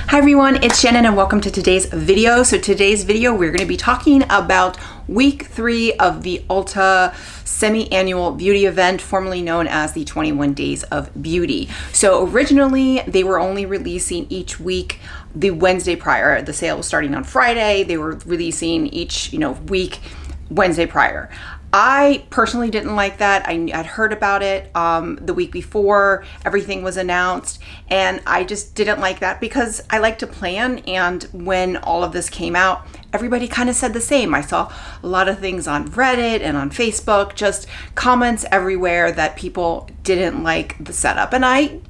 Hi everyone, it's Shannon and welcome to today's video. So today's video, we're going to be talking about week 3 of the ULTA semi-annual beauty event, formerly known as the 21 Days of Beauty. So originally they were only releasing each week the Wednesday prior. The sale was starting on Friday. They were releasing each, week Wednesday prior. I personally didn't like that. I'd heard about it the week before everything was announced, and I just didn't like that because I like to plan, and when all of this came out, everybody kind of said the same. I saw a lot of things on Reddit and on Facebook, just comments everywhere that people didn't like the setup, and I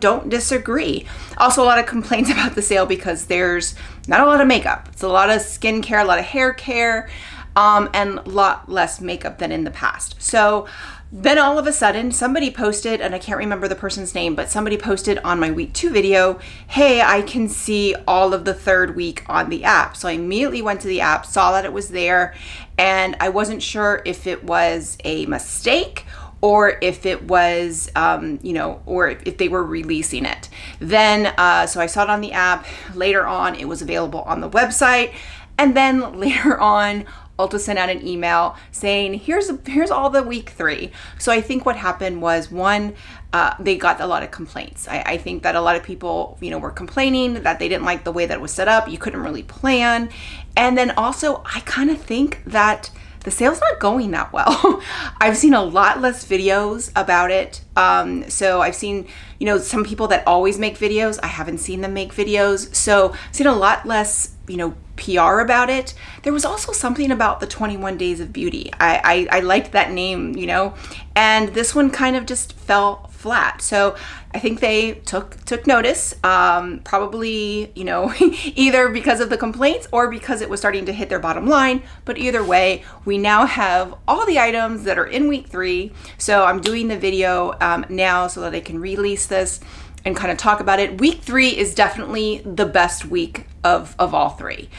don't disagree. Also, a lot of complaints about the sale because there's not a lot of makeup. It's a lot of skincare, a lot of hair care, and a lot less makeup than in the past. So then all of a sudden somebody posted, and I can't remember the person's name, but somebody posted on my week 2 video, hey, I can see all of the third week on the app. So I immediately went to the app, saw that it was there, and I wasn't sure if it was a mistake or if it was, or if they were releasing it. Then, so I saw it on the app. Later on, it was available on the website. And then later on, ULTA sent out an email saying, here's all the week 3. So I think what happened was, one, they got a lot of complaints. I think that a lot of people, were complaining that they didn't like the way that it was set up. You couldn't really plan. And then also, I kind of think that the sale's not going that well. I've seen a lot less videos about it. So I've seen, some people that always make videos. I haven't seen them make videos. So I've seen a lot less, PR about it. There was also something about the 21 Days of Beauty. I liked that name, and this one kind of just fell flat. So I think they took notice, probably, either because of the complaints or because it was starting to hit their bottom line. But either way, we now have all the items that are in week 3. So I'm doing the video now so that I can release this and kind of talk about it. Week 3 is definitely the best week of all 3.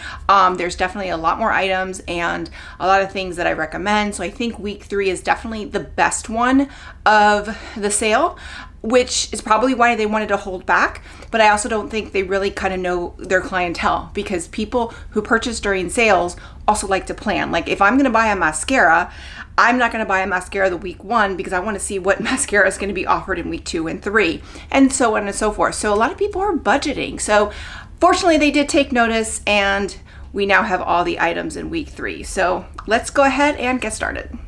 There's definitely a lot more items and a lot of things that I recommend. So I think week 3 is definitely the best one of the sale, which is probably why they wanted to hold back. But I also don't think they really kind of know their clientele, because people who purchase during sales also like to plan. Like if I'm going to buy a mascara, I'm not going to buy a mascara the week 1 because I want to see what mascara is going to be offered in week 2 and 3, and so on and so forth. So a lot of people are budgeting. So fortunately, they did take notice, and we now have all the items in week 3. So let's go ahead and get started.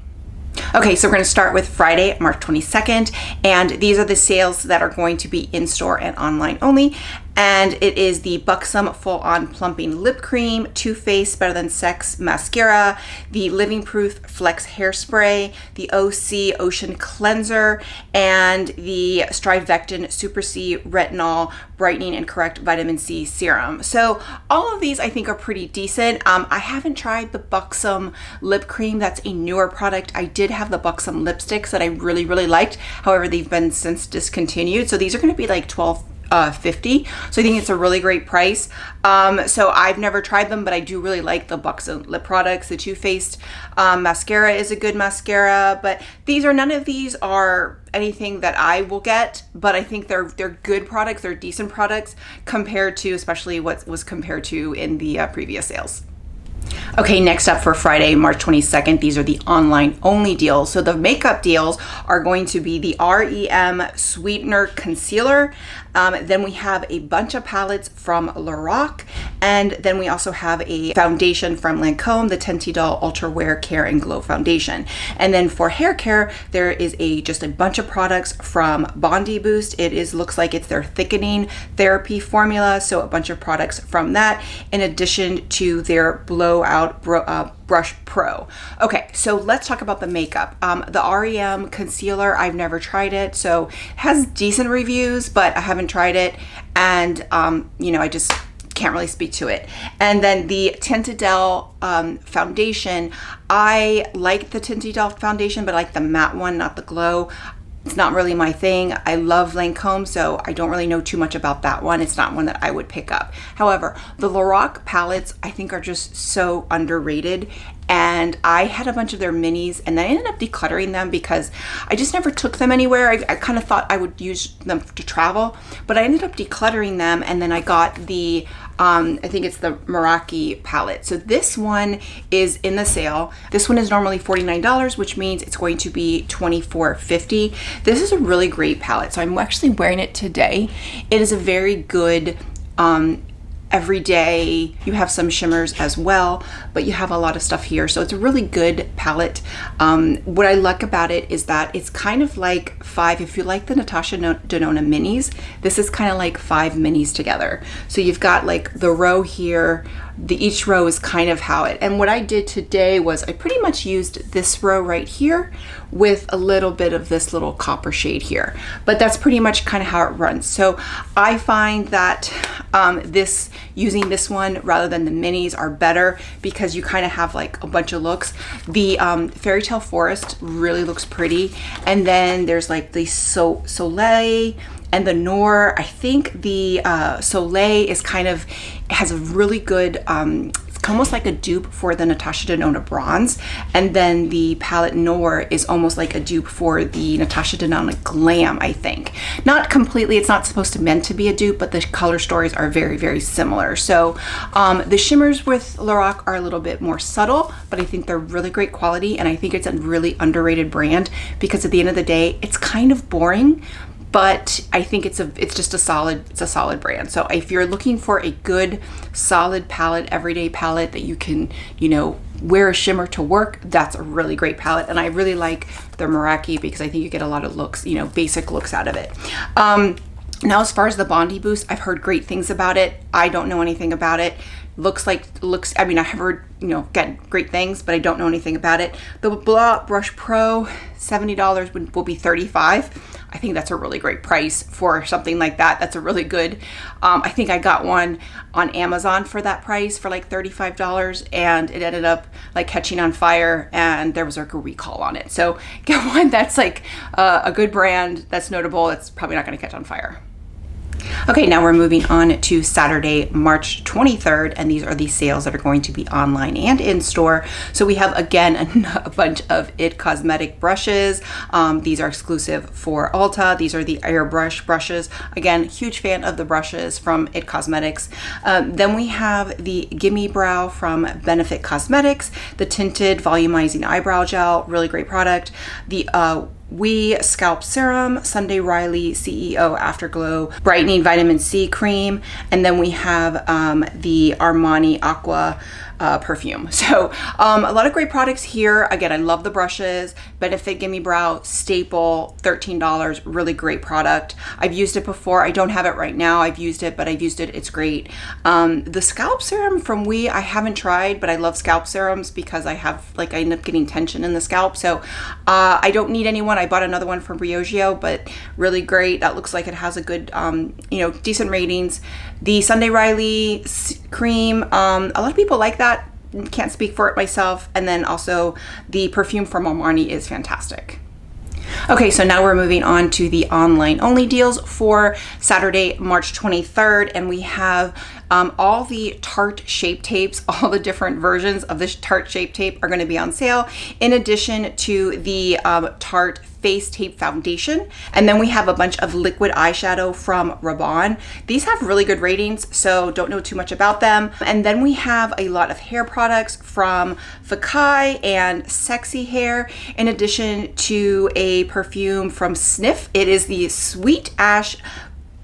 Okay, so we're going to start with Friday, March 22nd, and these are the sales that are going to be in store and online only. And it is the Buxom Full On Plumping Lip Cream, Too Faced Better Than Sex Mascara, the Living Proof Flex Hairspray, the OC Ocean Cleanser, and the Strivectin Super C Retinol Brightening and Correct Vitamin C Serum. So all of these I think are pretty decent. I haven't tried the Buxom Lip Cream. That's a newer product. I did have the Buxom lipsticks that I really, really liked. However, they've been since discontinued. So these are going to be like $12.50. So I think it's a really great price. So I've never tried them, but I do really like the Buxom lip products. The Too Faced mascara is a good mascara, but none of these are anything that I will get, but I think they're good products. They're decent products compared to, especially what was compared to in the previous sales. Okay, next up for Friday, March 22nd, these are the online only deals. So the makeup deals are going to be the REM Sweetener Concealer. Then we have a bunch of palettes from Lorac. And then we also have a foundation from Lancome, the Tente Ultra Wear Care and Glow Foundation. And then for hair care, there is just a bunch of products from Bondi Boost. Looks like it's their thickening therapy formula. So a bunch of products from that, in addition to their Blowout Brush Pro. Okay, so let's talk about the makeup. The REM concealer, I've never tried it, so it has decent reviews, but I haven't tried it, and I just can't really speak to it. And then the Tente foundation, I like the Tente foundation, but I like the matte one, not the glow. It's not really my thing. I love Lancome, so I don't really know too much about that one. It's not one that I would pick up. However, the Lorac palettes I think are just so underrated, and and I had a bunch of their minis, and then I ended up decluttering them because I just never took them anywhere. I kind of thought I would use them to travel, but I ended up decluttering them, and then I got the I think it's the Meraki palette. So this one is in the sale. This one is normally $49, which means it's going to be $24.50. This is a really great palette. So I'm actually wearing it today. It is a very good every day. You have some shimmers as well, but you have a lot of stuff here. So it's a really good palette. What I like about it is that it's kind of like if you like the Natasha Denona minis, this is kind of like 5 minis together. So you've got like the row here, each row is kind of how it, and what I did today was I pretty much used this row right here with a little bit of this little copper shade here, but that's pretty much kind of how it runs. So I find that using this one rather than the minis are better because you kind of have like a bunch of looks. The Fairy Tale Forest really looks pretty, and then there's like the Soleil and the Noir. I think the Soleil is has a really good, it's almost like a dupe for the Natasha Denona Bronze. And then the palette Noir is almost like a dupe for the Natasha Denona Glam, I think. Not completely, it's not supposed to meant to be a dupe, but the color stories are very, very similar. So the shimmers with Lorac are a little bit more subtle, but I think they're really great quality. And I think it's a really underrated brand because at the end of the day, it's kind of boring, but I think it's just a solid brand. So if you're looking for a good, solid palette, everyday palette that you can, wear a shimmer to work, that's a really great palette. And I really like the Meraki because I think you get a lot of looks, basic looks out of it. Now, as far as the Bondi Boost, I've heard great things about it. I don't know anything about it. I mean, I have heard, again, great things, but I don't know anything about it. The Blah Brush Pro, $70 will be $35. I think that's a really great price for something like that. That's a really good, I think I got one on Amazon for that price for like $35, and it ended up like catching on fire and there was like a recall on it. So get one that's like a good brand, that's notable, it's probably not gonna catch on fire. Okay, now we're moving on to Saturday, March 23rd, and these are the sales that are going to be online and in store. So we have, again, a bunch of IT Cosmetic brushes. These are exclusive for Ulta. These are the airbrush brushes. Again, huge fan of the brushes from IT Cosmetics. Then we have the Gimme Brow from Benefit Cosmetics, the tinted volumizing eyebrow gel, really great product. The Sculpt Serum, Sunday Riley CEO Afterglow Brightening Vitamin C Cream, and then we have the Armani Aqua perfume. So a lot of great products here. Again, I love the brushes. Benefit Gimme Brow, staple, $13, really great product. I've used it before. I don't have it right now. I've used it, but I've used it. It's great. The Scalp Serum from I haven't tried, but I love scalp serums because I end up getting tension in the scalp. So I don't need anyone. I bought another one from Briogeo, but really great. That looks like it has a good, decent ratings. The Sunday Riley cream, a lot of people like that. Can't speak for it myself. And then also the perfume from Armani is fantastic. Okay, so now we're moving on to the online only deals for Saturday, March 23rd, and we have all the Tarte Shape Tapes, all the different versions of this Tarte Shape Tape are going to be on sale, in addition to the Tarte Face Tape Foundation. And then we have a bunch of liquid eyeshadow from Rabanne. These have really good ratings, so don't know too much about them. And then we have a lot of hair products from Fakai and Sexy Hair, in addition to a perfume from Sniff. It is the Sweet Ash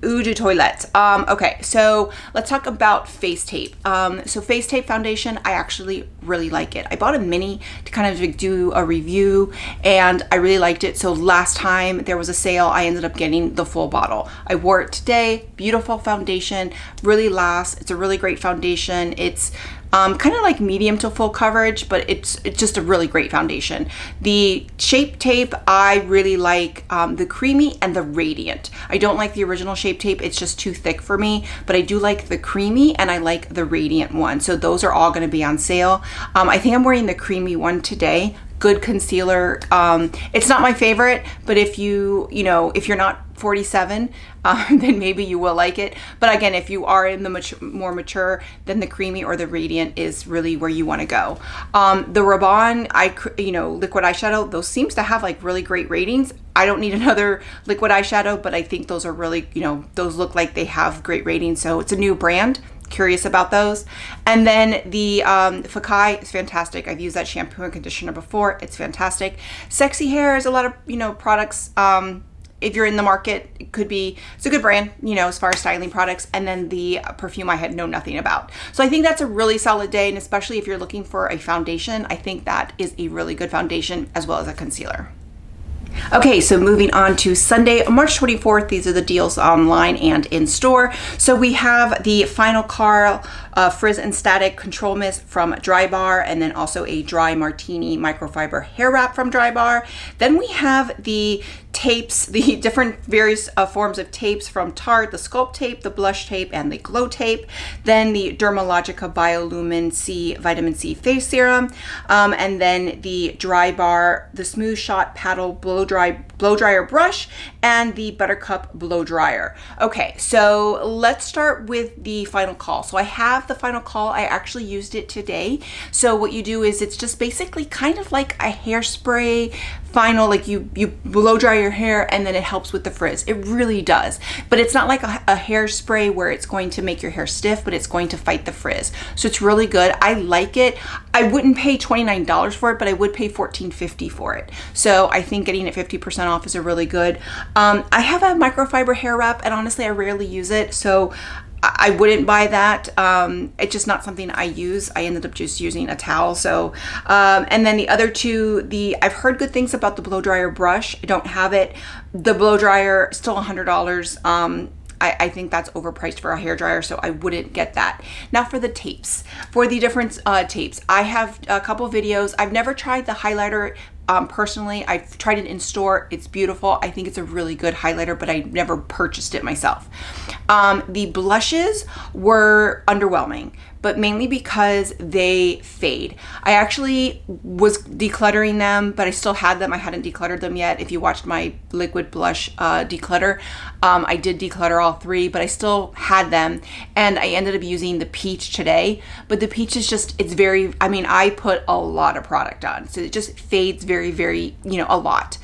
Eau de Toilette. Okay, so let's talk about face tape. So face tape foundation, I actually really like it. I bought a mini to kind of do a review and I really liked it. So last time there was a sale, I ended up getting the full bottle. I wore it today, beautiful foundation, really lasts. It's a really great foundation. It's kind of like medium to full coverage, but it's just a really great foundation. The Shape Tape, I really like the creamy and the radiant. I don't like the original Shape Tape, it's just too thick for me, but I do like the creamy and I like the radiant one. So those are all gonna be on sale. I think I'm wearing the creamy one today. good concealer. It's not my favorite, but if you're not 47, then maybe you will like it. But again, if you are in the more mature, then the creamy or the radiant is really where you want to go. The Rabanne, liquid eyeshadow, those seems to have like really great ratings. I don't need another liquid eyeshadow, but I think those are really, those look like they have great ratings. So it's a new brand. Curious about those. And then the Fakai is fantastic. I've used that shampoo and conditioner before. It's fantastic. Sexy Hair is a lot of products. If you're in the market, it's a good brand, as far as styling products. And then the perfume I had known nothing about. So I think that's a really solid day. And especially if you're looking for a foundation, I think that is a really good foundation as well as a concealer. Okay, so moving on to Sunday, March 24th. These are the deals online and in store. So we have the Final Curl Frizz and Static Control Mist from Drybar, and then also a Dry Martini Microfiber Hair Wrap from Drybar. Then we have the tapes, the different various forms of tapes from Tarte, the Sculpt tape, the blush tape, and the glow tape. Then the Dermalogica Biolumin C Vitamin C Face Serum, and then the Drybar, the Smooth Shot Paddle Blow Dryer Brush, and the Buttercup Blow Dryer. Okay, so let's start with the Final Call. So I have the Final Call. I actually used it today. So what you do is it's just basically kind of like a hairspray final, like you blow dry your hair and then it helps with the frizz. It really does. But it's not like a hairspray where it's going to make your hair stiff, but it's going to fight the frizz. So it's really good. I like it. I wouldn't pay $29 for it, but I would pay $14.50 for it. So I think getting it 50% off is a really good. I have a microfiber hair wrap, and honestly, I rarely use it. So I wouldn't buy that. It's just not something I use. I ended up just using a towel. So, and then the other two, I've heard good things about the blow dryer brush. I don't have it. The blow dryer, still $100. I think that's overpriced for a hair dryer, so I wouldn't get that. Now for the tapes, for the different tapes, I have a couple videos. I've never tried the highlighter. Personally, I've tried it in store. It's beautiful. I think it's a really good highlighter, but I never purchased it myself. The blushes were underwhelming, but mainly because they fade. I actually was decluttering them, but I still had them. I hadn't decluttered them yet. If you watched my liquid blush declutter, I did declutter all three, but I still had them. And I ended up using the peach today, but the peach is just, I put a lot of product on. So it just fades very, very, a lot.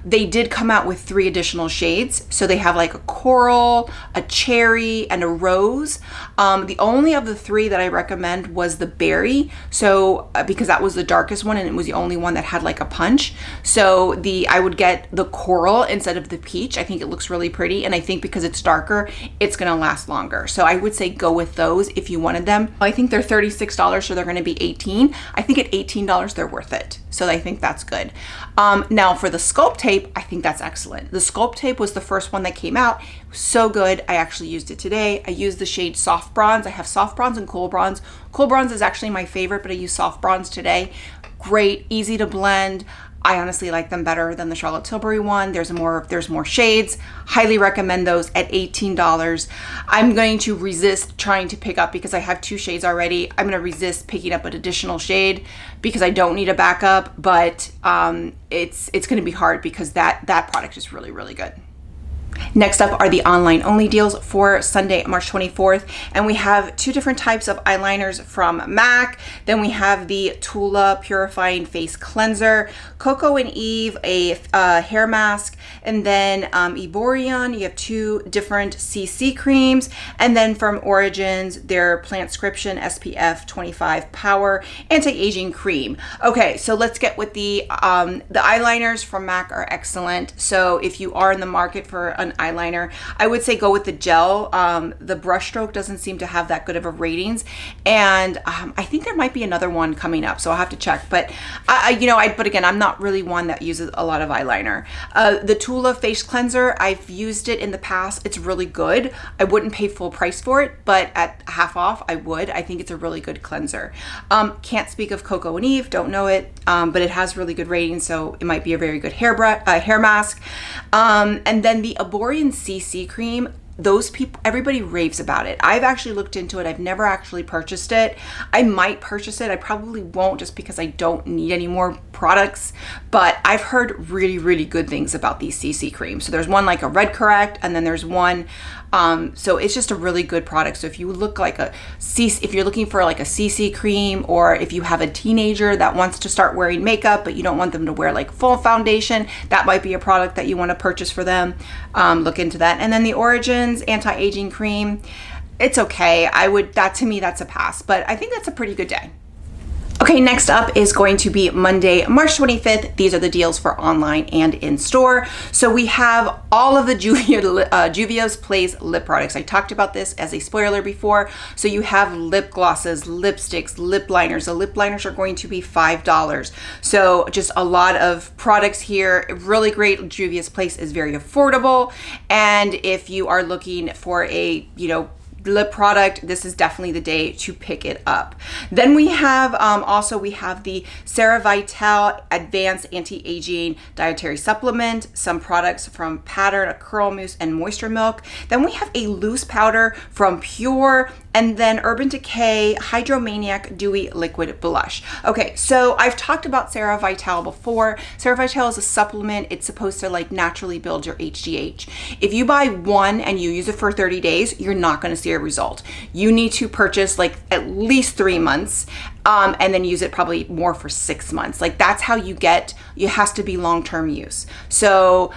They did come out with 3 additional shades. So they have like a coral, a cherry, and a rose. The only of the 3 that I recommend was the berry. So because that was the darkest one and it was the only one that had like a punch. So I would get the coral instead of the peach. I think it looks really pretty. And I think because it's darker, it's gonna last longer. So I would say go with those if you wanted them. I think they're $36, so they're gonna be $18. I think at $18, they're worth it. So I think that's good. Now for the Sculpt tape, I think that's excellent. The Sculpt tape was the first one that came out. It was so good. I actually used it today. I used the shade Soft Bronze. I have Soft Bronze and Cool Bronze. Cool Bronze is actually my favorite, but I used Soft Bronze today. Great, easy to blend. I honestly like them better than the Charlotte Tilbury one. There's more shades. Highly recommend those at $18. I'm going to resist trying to pick up because I have 2 shades already. I'm going to resist picking up an additional shade because I don't need a backup, but it's going to be hard because that product is really, really good. Next up are the online only deals for Sunday, March 24th. And we have 2 different types of eyeliners from MAC. Then we have the Tula Purifying Face Cleanser, Coco and Eve, a hair mask, and then Eborion, you have 2 different CC creams. And then from Origins, their Plantscription SPF 25 Power Anti-Aging Cream. Okay, so let's get with the eyeliners from MAC are excellent. So if you are in the market for an eyeliner, I would say go with the gel. The brush stroke doesn't seem to have that good of a ratings, and I think there might be another one coming up, so I'll have to check. But but again, I'm not really one that uses a lot of eyeliner. The Tula face cleanser, I've used it in the past. It's really good. I wouldn't pay full price for it, but at half off, I would. I think it's a really good cleanser. Can't speak of Coco and Eve, don't know it, but it has really good ratings, so it might be a very good hair mask. And then the Eborion CC cream, those people, everybody raves about it. I've actually looked into it. I've never actually purchased it. I might purchase it. I probably won't, just because I don't need any more products, but I've heard really, really good things about these CC creams. So there's one like a Red Correct, and then there's one, so it's just a really good product. So if you look like if you're looking for like a CC cream, or if you have a teenager that wants to start wearing makeup, but you don't want them to wear like full foundation, that might be a product that you want to purchase for them. Look into that. And then the Origins anti-aging cream, it's okay. To me, that's a pass, but I think that's a pretty good day. Okay, next up is going to be Monday, March 25th. These are the deals for online and in store. So we have all of the Juvia's Place lip products. I talked about this as a spoiler before. So you have lip glosses, lipsticks, lip liners. The lip liners are going to be $5. So just a lot of products here. Really great. Juvia's Place is very affordable. And if you are looking for a, lip product, this is definitely the day to pick it up. Then we have we have the CeraVital Advanced Anti-Aging Dietary Supplement, some products from Pattern, a curl mousse and moisture milk. Then we have a loose powder from Pure, and then Urban Decay Hydromaniac Dewy Liquid Blush. Okay, so I've talked about CeraVital before. CeraVital is a supplement. It's supposed to like naturally build your HGH. If you buy one and you use it for 30 days, you're not going to see a result. You need to purchase like at least 3 months, and then use it probably more for 6 months. Like that's how it has to be long-term use. So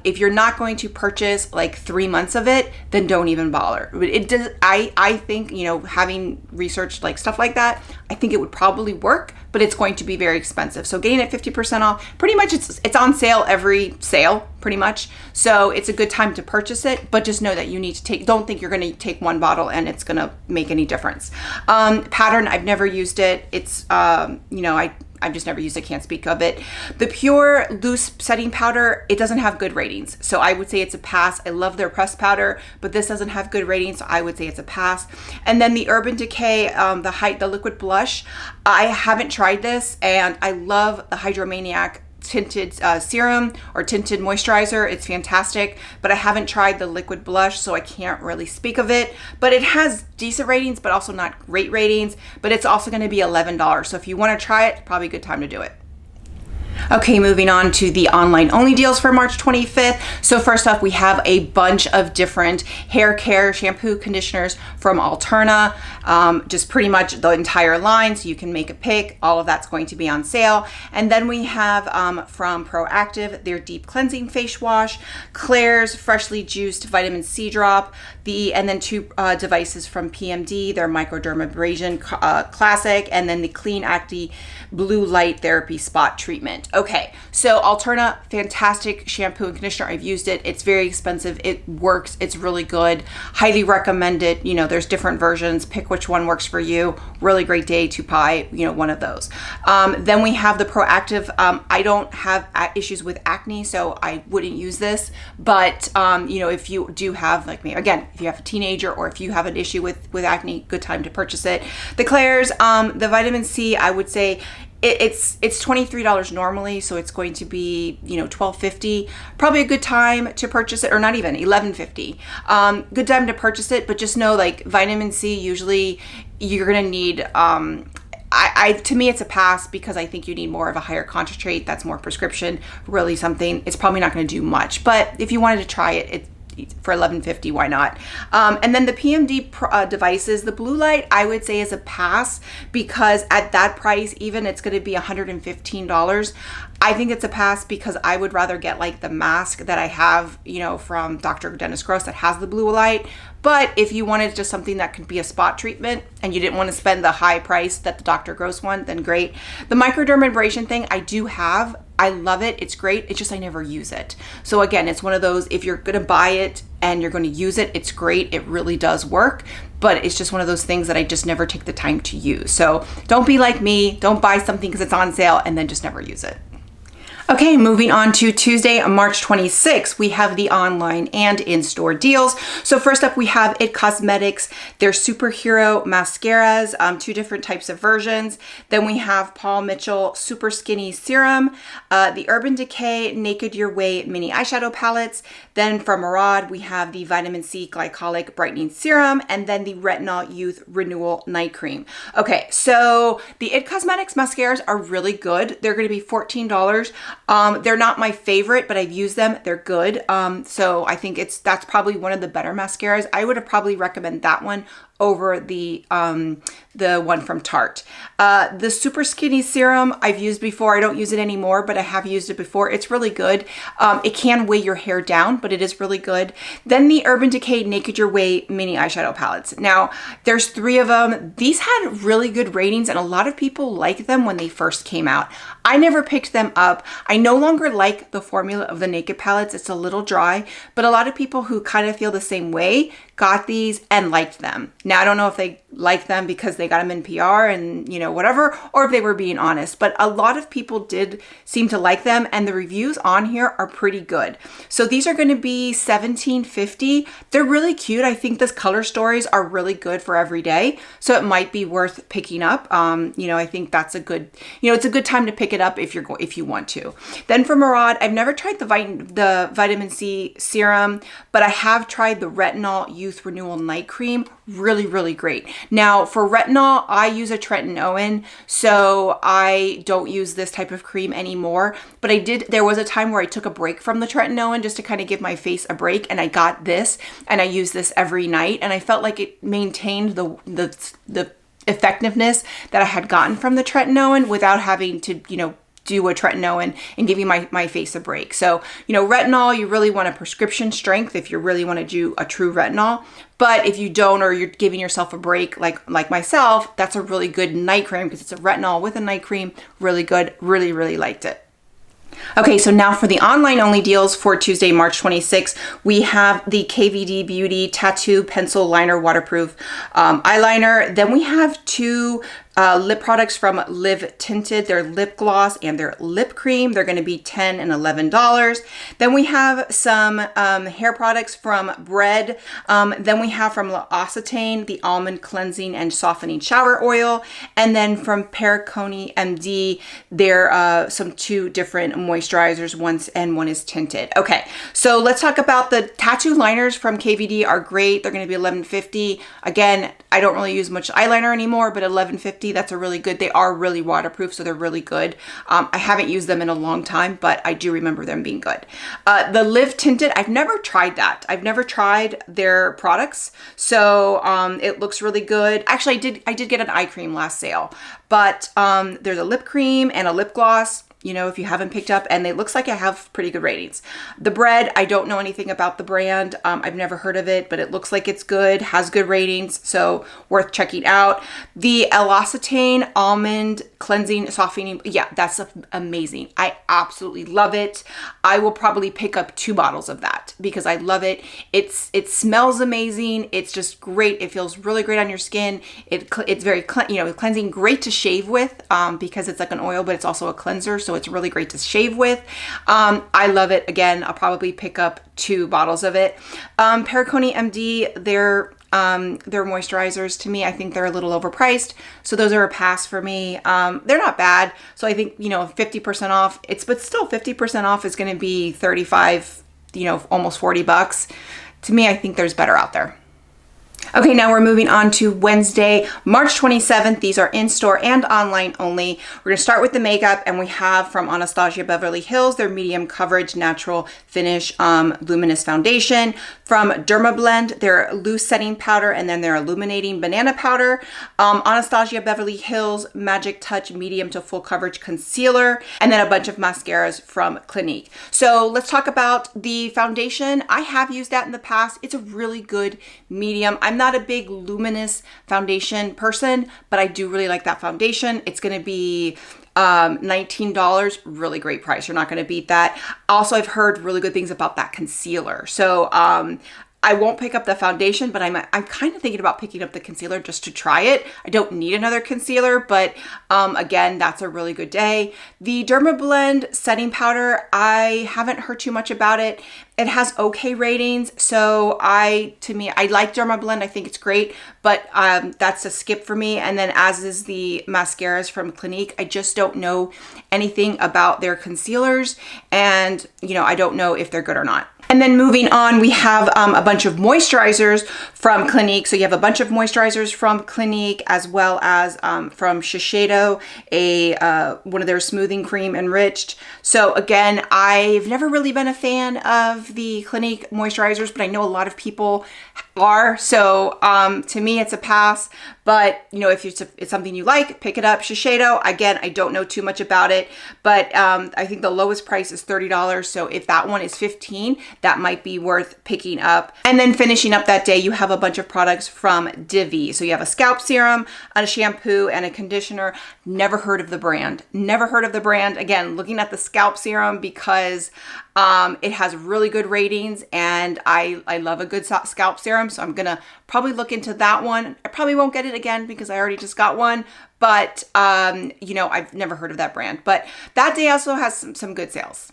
if you're not going to purchase like 3 months of it, then don't even bother. It does. I think, having researched like stuff like that, I think it would probably work, but it's going to be very expensive. So getting it 50% off, pretty much it's on sale every sale, pretty much. So it's a good time to purchase it, but just know that you need to don't think you're going to take one bottle and it's going to make any difference. Pattern, I've never used it. It's, I've just never used it, can't speak of it. The Pure Loose Setting Powder, it doesn't have good ratings. So I would say it's a pass. I love their pressed powder, but this doesn't have good ratings, so I would say it's a pass. And then the Urban Decay, the Liquid Blush, I haven't tried this, and I love the Hydromaniac tinted serum or tinted moisturizer. It's fantastic, but I haven't tried the liquid blush, so I can't really speak of it. But it has decent ratings, but also not great ratings. But it's also going to be $11. So if you want to try it, probably a good time to do it. Okay, moving on to the online only deals for March 25th. So first off, we have a bunch of different hair care shampoo conditioners from Alterna, just pretty much the entire line, so you can make a pick. All of that's going to be on sale. And then we have from Proactive, their deep cleansing face wash, Claire's freshly juiced vitamin C drop, and then two devices from PMD, their microdermabrasion classic, and then the Clean Acne blue light therapy spot treatment. Okay, so Alterna, fantastic shampoo and conditioner. I've used it. It's very expensive. It works. It's really good. Highly recommend it. There's different versions. Pick which one works for you. Really great day to buy, one of those. Then we have the Proactive. I don't have issues with acne, so I wouldn't use this. But, if you do have, like me, again, if you have a teenager or if you have an issue with acne, good time to purchase it. The Claire's, the vitamin C, I would say, it's $23 normally, so it's going to be $12.50. Probably a good time to purchase it, or not even $11.50. Good time to purchase it, but just know like vitamin C, usually you're gonna need. To me, it's a pass because I think you need more of a higher concentrate. That's more prescription, really something. It's probably not going to do much, but if you wanted to try it, for $11.50, why not? And then the PMD devices, the blue light, I would say is a pass because at that price, even it's going to be $115. I think it's a pass because I would rather get like the mask that I have, from Dr. Dennis Gross that has the blue light. But if you wanted just something that could be a spot treatment and you didn't want to spend the high price that the Dr. Gross one, then great. The microdermabrasion thing I do have. I love it. It's great. It's just I never use it. So again, it's one of those, if you're going to buy it and you're going to use it, it's great. It really does work. But it's just one of those things that I just never take the time to use. So don't be like me. Don't buy something because it's on sale and then just never use it. Okay, moving on to Tuesday, March 26th, we have the online and in-store deals. So first up, we have IT Cosmetics, their superhero mascaras, two different types of versions. Then we have Paul Mitchell Super Skinny Serum, the Urban Decay Naked Your Way mini eyeshadow palettes. Then from Murad, we have the Vitamin C Glycolic Brightening Serum, and then the Retinol Youth Renewal Night Cream. Okay, so the IT Cosmetics mascaras are really good. They're going to be $14. They're not my favorite, but I've used them. They're good. So I think that's probably one of the better mascaras. I would have probably recommend that one over the one from Tarte. The Super Skinny Serum I've used before. I don't use it anymore, but I have used it before. It's really good. It can weigh your hair down, but it is really good. Then the Urban Decay Naked Your Way mini eyeshadow palettes. Now, there's 3 of them. These had really good ratings, and a lot of people liked them when they first came out. I never picked them up. I no longer like the formula of the Naked palettes. It's a little dry, but a lot of people who kind of feel the same way got these and liked them. Now, I don't know if they liked them because they got them in PR and, whatever, or if they were being honest, but a lot of people did seem to like them, and the reviews on here are pretty good. So these are going to be $17.50. They're really cute. I think this color stories are really good for every day, so it might be worth picking up. I think that's a good, it's a good time to pick it up if you want to. Then for Murad, I've never tried the vitamin C serum, but I have tried the Retinol Youth Renewal Night Cream. Really, really great. Now for retinol, I use a Trenton Owen, so I don't use this type of cream anymore, but there was a time where I took a break from the Trenton Owen just to kind of give my face a break, and I got this and I use this every night, and I felt like it maintained the effectiveness that I had gotten from the Trenton Owen without having to, do a Trenton Owen and giving my face a break. So, retinol, you really want a prescription strength if you really want to do a true retinol. But if you don't, or you're giving yourself a break like myself, that's a really good night cream because it's a retinol with a night cream. Really good. Really, really liked it. Okay, so now for the online only deals for Tuesday, March 26th, we have the KVD Beauty Tattoo Pencil Liner Waterproof Eyeliner. Then we have 2 lip products from Live Tinted, their lip gloss and their lip cream. They're going to be $10 and $11. Then we have some hair products from Bread. Then we have from L'Occitane, the Almond Cleansing and Softening Shower Oil. And then from Perricone MD, there are some 2 different moisturizers, one is tinted. Okay, so let's talk about the tattoo liners from KVD are great. They're going to be $11.50. Again, I don't really use much eyeliner anymore, but $11.50, that's a really good. They are really waterproof, so they're really good. I haven't used them in a long time, but I do remember them being good. The Live Tinted, I've never tried that. I've never tried their products, so it looks really good. Actually, I did get an eye cream last sale, but there's a lip cream and a lip gloss. If you haven't picked up, and it looks like I have pretty good ratings. The Bread, I don't know anything about the brand. I've never heard of it, but it looks like it's good, has good ratings, so worth checking out. The L'Occitane Almond Cleansing Softening, yeah, that's amazing. I absolutely love it. I will probably pick up 2 bottles of that because I love it. It smells amazing. It's just great. It feels really great on your skin. It's very cleansing, great to shave with because it's like an oil, but it's also a cleanser, so it's really great to shave with. I love it. Again, I'll probably pick up 2 bottles of it. Perricone MD, their moisturizers, to me, I think they're a little overpriced, so those are a pass for me. They're not bad, so I think 50% off. But still 50% off is going to be $35, almost $40. To me, I think there's better out there. Okay, now we're moving on to Wednesday, March 27th. These are in-store and online only. We're going to start with the makeup, and we have from Anastasia Beverly Hills, their medium coverage natural finish luminous foundation. From Dermablend, their loose setting powder, and then their illuminating banana powder. Anastasia Beverly Hills Magic Touch medium to full coverage concealer, and then a bunch of mascaras from Clinique. So let's talk about the foundation. I have used that in the past. It's a really good medium. I'm not a big luminous foundation person, but I do really like that foundation. It's going to be $19, really great price. You're not going to beat that. Also, I've heard really good things about that concealer. So I won't pick up the foundation, but I'm kind of thinking about picking up the concealer just to try it. I don't need another concealer, but again, that's a really good day. The Dermablend setting powder, I haven't heard too much about it. It has okay ratings, so I like Dermablend. I think it's great, but that's a skip for me. And then as is the mascaras from Clinique, I just don't know anything about their concealers, and I don't know if they're good or not. And then moving on, we have a bunch of moisturizers from Clinique. So you have a bunch of moisturizers from Clinique, as well as from Shiseido, one of their smoothing cream enriched. So again, I've never really been a fan of the Clinique moisturizers, but I know a lot of people are. So to me, it's a pass. But if it's something you like, pick it up. Shiseido, again, I don't know too much about it, but I think the lowest price is $30. So if that one is $15, that might be worth picking up. And then finishing up that day, you have a bunch of products from Divi. So you have a scalp serum, a shampoo, and a conditioner. Never heard of the brand. Never heard of the brand. Again, looking at the scalp serum because it has really good ratings, and I love a good scalp serum. So I'm gonna probably look into that one. I probably won't get it again because I already just got one, but I've never heard of that brand. But that day also has some good sales.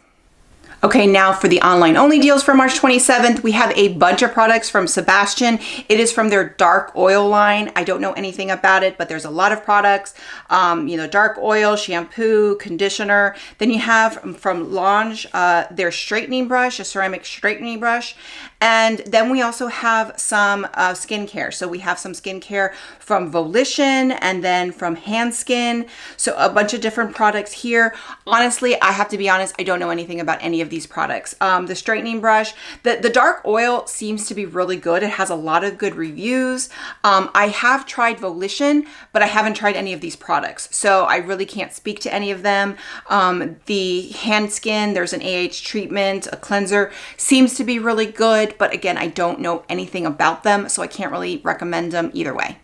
Okay, now for the online only deals for March 27th, we have a bunch of products from Sebastian. It is from their dark oil line. I don't know anything about it, but there's a lot of products, dark oil, shampoo, conditioner. Then you have from Lange, their straightening brush, a ceramic straightening brush. And then we also have some skincare. So we have some skincare from Volition and then from Handskin. So a bunch of different products here. Honestly, I have to be honest, I don't know anything about any of these products. The straightening brush, the dark oil seems to be really good. It has a lot of good reviews. I have tried Volition, but I haven't tried any of these products. So I really can't speak to any of them. The Handskin, there's an AH treatment, a cleanser, seems to be really good. But again, I don't know anything about them, so I can't really recommend them either way.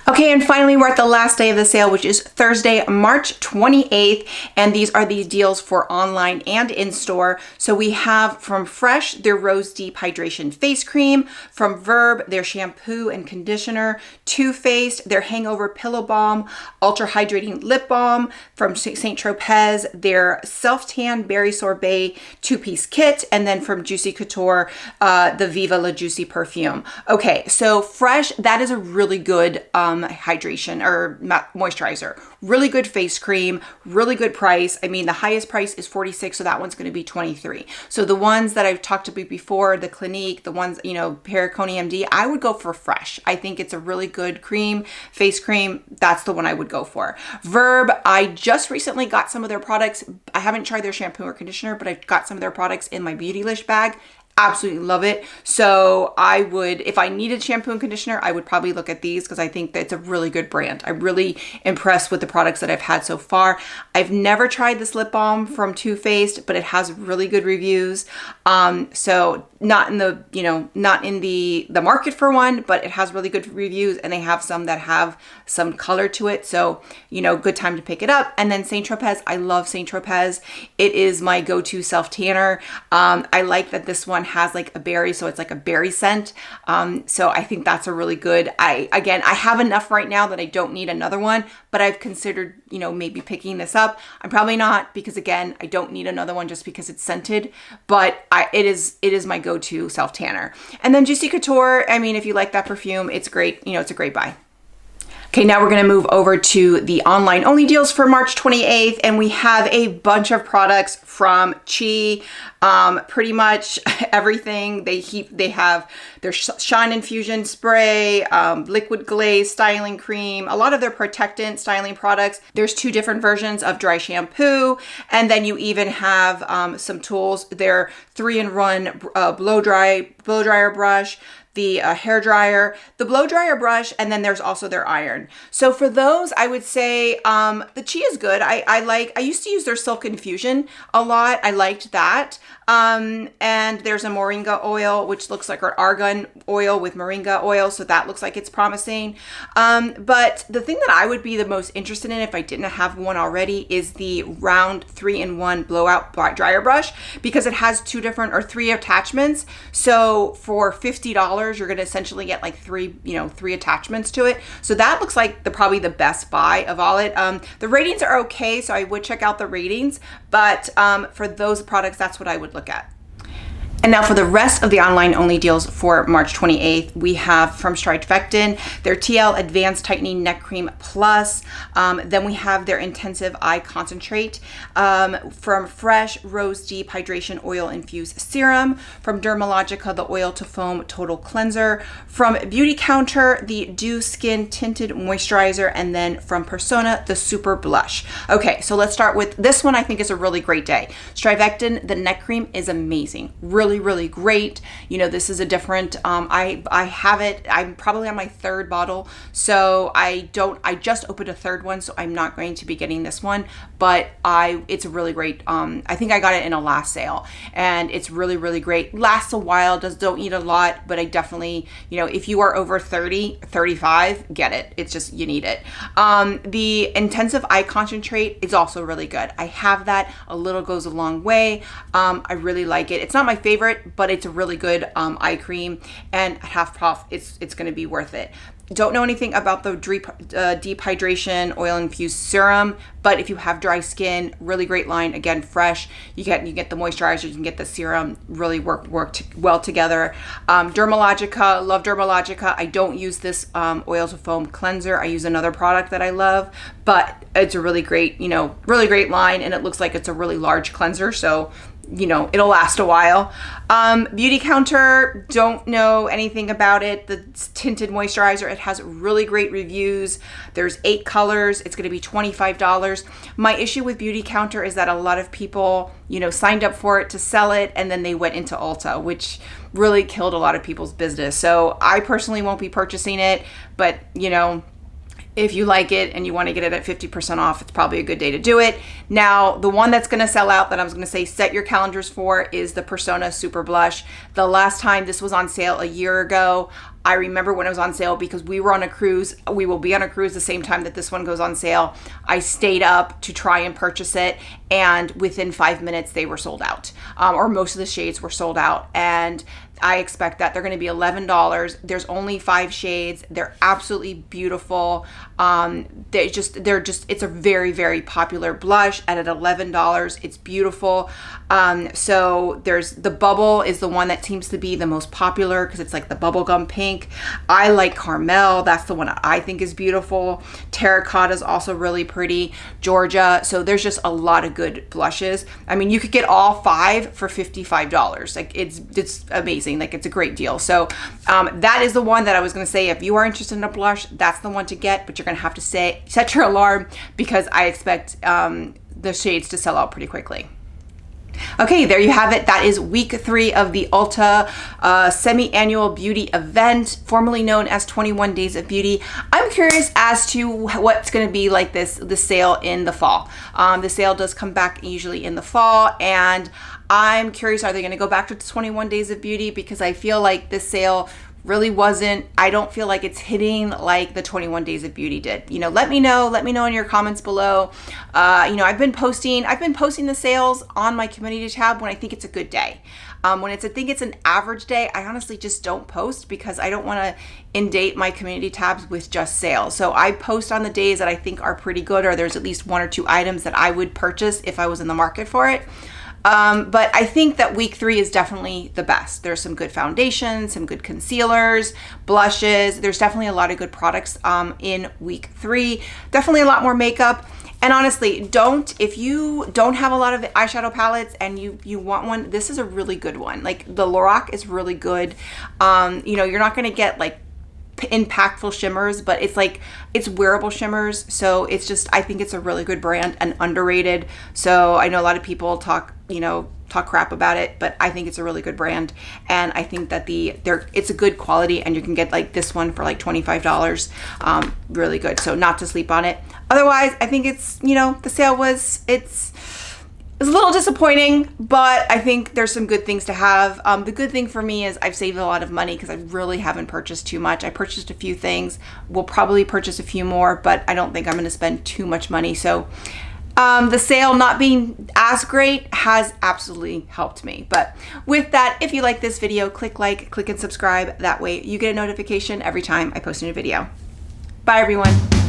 Okay, and finally, we're at the last day of the sale, which is Thursday, March 28th, and these are the deals for online and in-store. So we have from Fresh, their Rose Deep Hydration Face Cream, from Verb, their shampoo and conditioner, Too Faced, their Hangover Pillow Balm, Ultra Hydrating Lip Balm, from St. Tropez, their Self-Tan Berry Sorbet 2-piece kit, and then from Juicy Couture, the Viva La Juicy perfume. Okay, so Fresh, that is a really good hydration or moisturizer. Really good face cream, really good price. I mean, the highest price is $46, so that one's going to be $23. So the ones that I've talked about before, the Clinique, the ones, Perricone MD, I would go for Fresh. I think it's a really good cream, face cream. That's the one I would go for. Verb, I just recently got some of their products. I haven't tried their shampoo or conditioner, but I've got some of their products in my Beautylish bag. Absolutely love it. So I would, if I needed shampoo and conditioner, I would probably look at these because I think that it's a really good brand. I'm really impressed with the products that I've had so far. I've never tried this lip balm from Too Faced, but it has really good reviews. So not in the market for one, but it has really good reviews, and they have some that have some color to it. So, good time to pick it up. And then St. Tropez, I love St. Tropez. It is my go-to self-tanner. I like that this one has like a berry, so it's like a berry scent. So I think that's a really good, I have enough right now that I don't need another one, but I've considered, maybe picking this up. I'm probably not, because again, I don't need another one just because it's scented, but it is my go-to self-tanner. And then Juicy Couture, I mean, if you like that perfume, it's great. It's a great buy. Okay, now we're going to move over to the online only deals for March 28th, and we have a bunch of products from Chi. Pretty much everything. They have their Shine Infusion Spray, Liquid Glaze Styling Cream, a lot of their protectant styling products. There's 2 different versions of dry shampoo, and then you even have some tools. Their 3-in-1 blow dryer brush, the hair dryer, the blow dryer brush, and then there's also their iron. So for those, I would say the Chia is good. I used to use their Silk Infusion a lot. I liked that. And there's a moringa oil, which looks like an argan oil with moringa oil. So that looks like it's promising. But the thing that I would be the most interested in if I didn't have one already is the round 3-in-1 blowout dryer brush, because it has three attachments. So for $50, you're going to essentially get like three attachments to it. So that looks like probably the best buy of all it. The ratings are okay, so I would check out the ratings, but for those products, that's what I would look at. And now for the rest of the online only deals for March 28th, we have from Strivectin, their TL Advanced Tightening Neck Cream Plus. Then we have their Intensive Eye Concentrate, from Fresh Rose Deep Hydration Oil Infused Serum, from Dermalogica, the Oil to Foam Total Cleanser, from Beauty Counter, the Dew Skin Tinted Moisturizer, and then from Persona, the Super Blush. Okay, so let's start with this one. I think is a really great day. Strivectin, the neck cream is amazing. Really great. This is a different, I have it, I'm probably on my third bottle, so I just opened a third one, so I'm not going to be getting this one, but it's a really great, I think I got it in a last sale, and it's really great. Lasts a while, don't eat a lot, but I definitely, if you are over 30, 35, get it. It's just, you need it. The Intensive Eye Concentrate is also really good. I have that. A little goes a long way. I really like it. It's not my favorite, but it's a really good eye cream, and at half off, it's going to be worth it. Don't know anything about the deep hydration oil infused serum, but if you have dry skin, really great line. Again, fresh. You get the moisturizer, you can get the serum. Really work well together. Dermalogica, love Dermalogica. I don't use this oil to foam cleanser. I use another product that I love, but it's a really great, really great line, and it looks like it's a really large cleanser, so it'll last a while. Beauty Counter, don't know anything about it. The tinted moisturizer, it has really great reviews. There's 8 colors. It's going to be $25. My issue with Beauty Counter is that a lot of people, signed up for it to sell it, and then they went into Ulta, which really killed a lot of people's business. So I personally won't be purchasing it, but if you like it and you want to get it at 50% off, it's probably a good day to do it. Now, the one that's going to sell out that I was going to say set your calendars for is the Persona Super Blush. The last time this was on sale a year ago, I remember when it was on sale because we were on a cruise. We will be on a cruise the same time that this one goes on sale. I stayed up to try and purchase it, and within 5 minutes they were sold out, or most of the shades were sold out. And I expect that they're going to be $11. There's only 5 shades. They're absolutely beautiful. It's a very popular blush, and at $11, it's beautiful. So there's the Bubble is the one that seems to be the most popular because it's like the bubblegum pink. I like Carmel. That's the one I think is beautiful. Terracotta is also really pretty. Georgia. So there's just a lot of good blushes. I mean, you could get all 5 for $55. Like it's amazing. Like it's a great deal. So that is the one that I was going to say, if you are interested in a blush, that's the one to get, but you're going to have to set your alarm because I expect the shades to sell out pretty quickly. Okay, there you have it. That is week 3 of the ULTA semi-annual beauty event, formerly known as 21 Days of Beauty. I'm curious as to what's going to be like the sale in the fall. The sale does come back usually in the fall, and I'm curious, are they going to go back to 21 Days of Beauty? Because I feel like this sale really wasn't, I don't feel like it's hitting like the 21 Days of Beauty did. Let me know in your comments below. I've been posting the sales on my community tab when I think it's a good day. When I think it's an average day, I honestly just don't post because I don't want to inundate my community tabs with just sales. So I post on the days that I think are pretty good, or there's at least 1 or 2 items that I would purchase if I was in the market for it. But I think that week 3 is definitely the best. There's some good foundations, some good concealers, blushes. There's definitely a lot of good products in week 3. Definitely a lot more makeup. And honestly, if you don't have a lot of eyeshadow palettes and you want one, this is a really good one. Like the Lorac is really good. You're not going to get like impactful shimmers, but it's wearable shimmers. So it's just, I think it's a really good brand and underrated. So I know a lot of people talk talk crap about it, but I think it's a really good brand, and I think that it's a good quality, and you can get like this one for like $25. Really good, so not to sleep on it. Otherwise, I think it's, the sale was, it's a little disappointing, but I think there's some good things to have. The good thing for me is I've saved a lot of money because I really haven't purchased too much. I purchased a few things. We'll probably purchase a few more, but I don't think I'm going to spend too much money. So the sale not being as great has absolutely helped me. But with that, if you like this video, click like, click and subscribe. That way you get a notification every time I post a new video. Bye everyone.